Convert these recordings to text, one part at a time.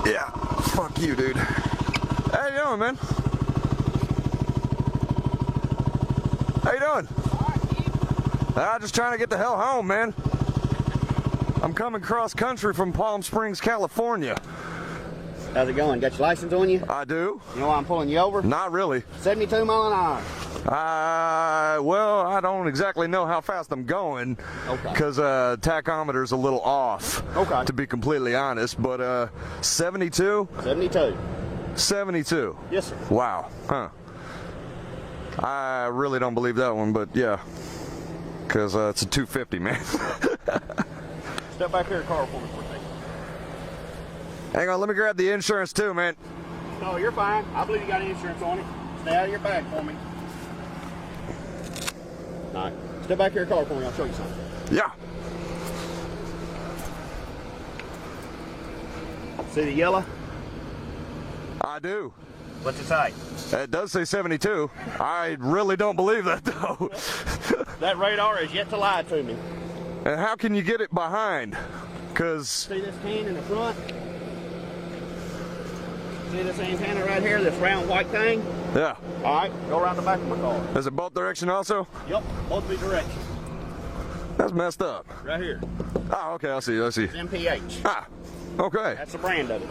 Yeah, fuck you, dude. How you doing, man? How you doing? Just trying to get the hell home, man. I'm coming cross country from Palm Springs, California. How's it going? Got your license on you? I do. You know why I'm pulling you over? Not really. 72 miles an hour. Well, I don't exactly know how fast I'm going. Okay. Because tachometer's a little off. Okay. To be completely honest, but 72? 72. 72. Yes, sir. Wow. Huh. I really don't believe that one, but yeah. Because it's a 250, man. Step back here, car for me for a second. Hang on, let me grab the insurance too, man. No, you're fine. I believe you got insurance on it. Stay out of your bag for me. All right. Step back here, car for me. I'll show you something. Yeah. See the yellow? I do. What's it say? It does say 72. I really don't believe that, though. That radar is yet to lie to me. And how can you get it behind? Because... See this can in the front? See this antenna right here, this round white thing? Yeah. All right, go around the back of my car. Is it both direction also? Yep, both be directions. That's messed up. Right here. Oh, okay, I see, I see. It's MPH. Ah, okay. That's the brand of it.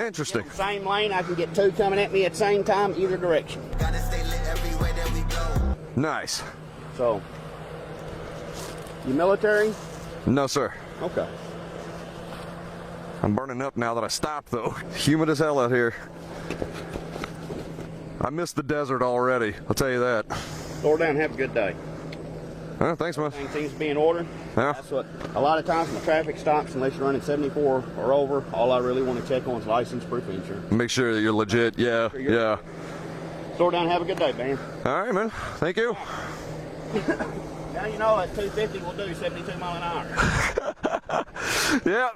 Interesting. Same lane, I can get two coming at me at the same time, either direction. Gotta stay lit everywhere that we go. Nice. So, you military? No, sir. Okay. I'm burning up now that I stopped, though. Humid as hell out here. I missed the desert already, I'll tell you that. Slow down, have a good day. Thanks, man. Everything seems to be in order. Yeah. That's what, a lot of times when the traffic stops, unless you're running 74 or over, all I really want to check on is license, proof of insurance. Make sure that you're legit. Yeah, yeah. Slow down, have a good day, man. All right, man. Thank you. Now you know that 250 will do 72 miles an hour. Yeah.